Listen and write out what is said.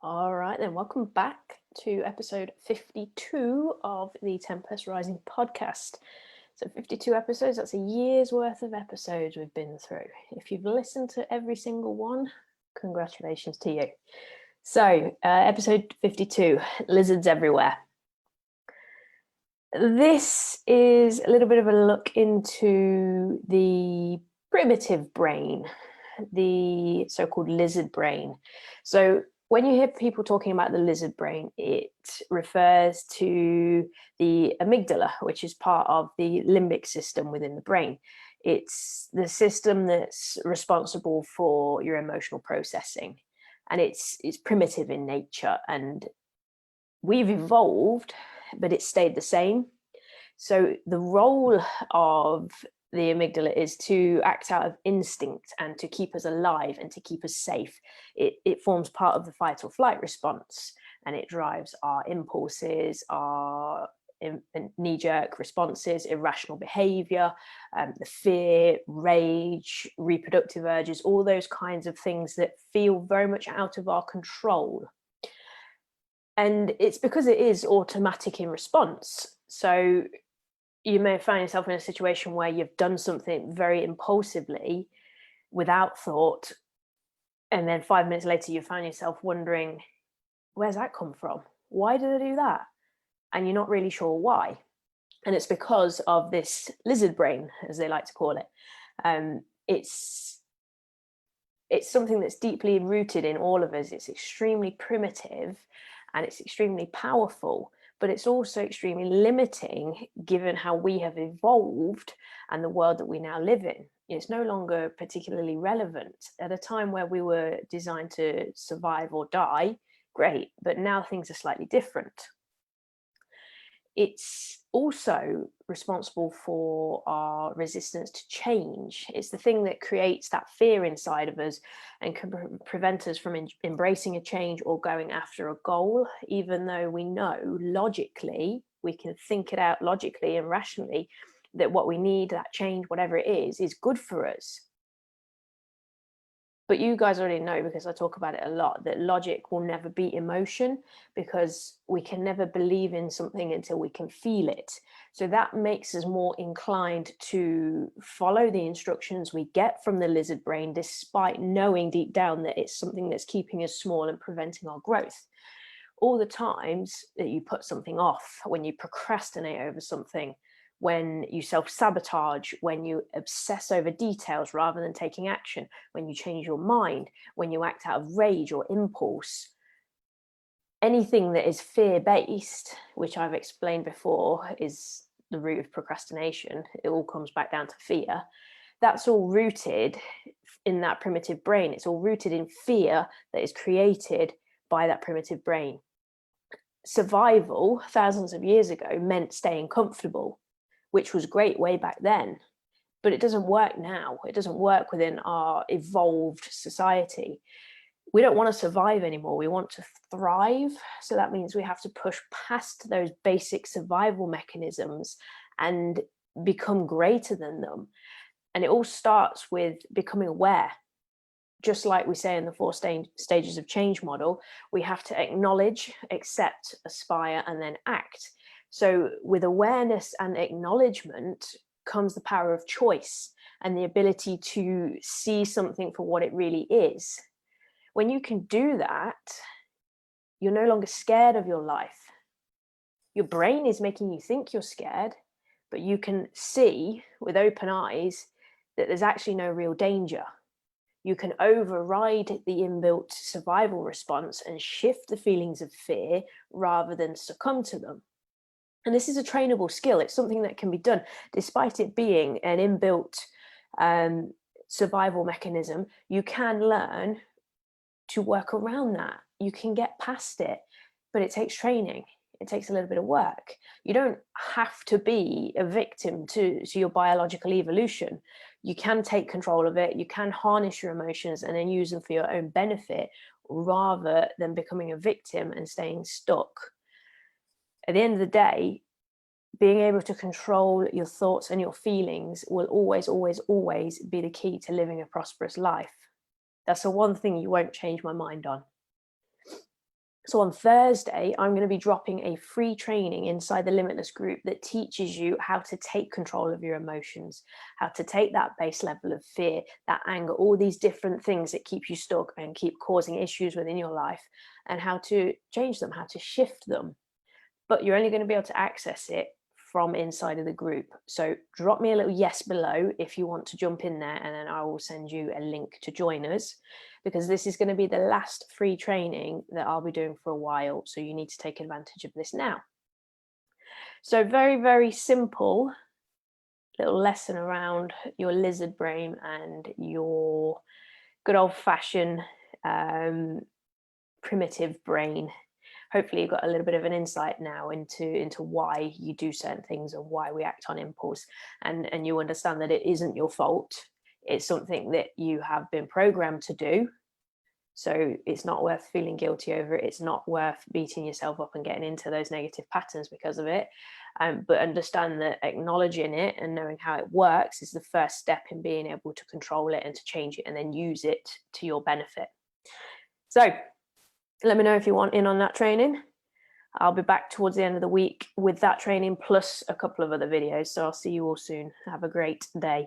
All right, then, welcome back to episode 52 of the Tempest Rising podcast. So, 52 episodes, that's a year's worth of episodes we've been through. If you've listened to every single one, congratulations to you. So, episode 52, lizards everywhere. This is a little bit of a look into the primitive brain, the so-called lizard brain. So when you hear people talking about the lizard brain, it refers to the amygdala, which is part of the limbic system within the brain. It's the system that's responsible for your emotional processing, and it's primitive in nature, and we've evolved, but it's stayed the same. So the role of the amygdala is to act out of instinct and to keep us alive and to keep us safe. It forms part of the fight or flight response, and it drives our impulses, our knee-jerk responses, irrational behavior, the fear, rage, reproductive urges, all those kinds of things that feel very much out of our control. And it's because it is automatic in response. So you may find yourself in a situation where you've done something very impulsively without thought, and then 5 minutes later you find yourself wondering, where's that come from? Why did I do that? And you're not really sure why. And it's because of this lizard brain, as they like to call it. It's something that's deeply rooted in all of us. It's extremely primitive and it's extremely powerful, but it's also extremely limiting given how we have evolved and the world that we now live in. It's no longer particularly relevant. At a time where we were designed to survive or die, great, but now things are slightly different. It's also responsible for our resistance to change. It's the thing that creates that fear inside of us and can prevent us from embracing a change or going after a goal, even though we know logically, we can think it out logically and rationally, that what we need, that change, whatever it is good for us. But you guys already know, because I talk about it a lot, that logic will never beat emotion, because we can never believe in something until we can feel it. So that makes us more inclined to follow the instructions we get from the lizard brain, despite knowing deep down that it's something that's keeping us small and preventing our growth. All the times that you put something off, when you procrastinate over something, when you self-sabotage, when you obsess over details rather than taking action, when you change your mind, when you act out of rage or impulse, anything that is fear-based, which I've explained before is the root of procrastination, it all comes back down to fear, that's all rooted in that primitive brain. It's all rooted in fear that is created by that primitive brain. Survival thousands of years ago meant staying comfortable, which was great way back then, but it doesn't work now. It doesn't work within our evolved society. We don't want to survive anymore. We want to thrive. So that means we have to push past those basic survival mechanisms and become greater than them. And it all starts with becoming aware. Just like we say in the 4 stages of change model, we have to acknowledge, accept, aspire, and then act. So with awareness and acknowledgement comes the power of choice and the ability to see something for what it really is. When you can do that, you're no longer scared of your life. Your brain is making you think you're scared, but you can see with open eyes that there's actually no real danger. You can override the inbuilt survival response and shift the feelings of fear rather than succumb to them. And this is a trainable skill. It's something that can be done despite it being an inbuilt survival mechanism. You can learn to work around that. You can get past it, but it takes training. It takes a little bit of work. You don't have to be a victim to your biological evolution. You can take control of it. You can harness your emotions and then use them for your own benefit rather than becoming a victim and staying stuck. At the end of the day, being able to control your thoughts and your feelings will always, always, always be the key to living a prosperous life. That's the one thing you won't change my mind on. So on Thursday, I'm going to be dropping a free training inside the Limitless group that teaches you how to take control of your emotions, how to take that base level of fear, that anger, all these different things that keep you stuck and keep causing issues within your life, and how to change them, how to shift them. But you're only going to be able to access it from inside of the group. So drop me a little yes below if you want to jump in there, and then I will send you a link to join us, because this is going to be the last free training that I'll be doing for a while. So you need to take advantage of this now. So very, very simple little lesson around your lizard brain and your good old-fashioned primitive brain. Hopefully you've got a little bit of an insight now into why you do certain things and why we act on impulse, and you understand that it isn't your fault. It's something that you have been programmed to do. So it's not worth feeling guilty over it. It's not worth beating yourself up and getting into those negative patterns because of it. But understand that acknowledging it and knowing how it works is the first step in being able to control it and to change it and then use it to your benefit. So let me know if you want in on that training. I'll be back towards the end of the week with that training plus a couple of other videos. So I'll see you all soon. Have a great day.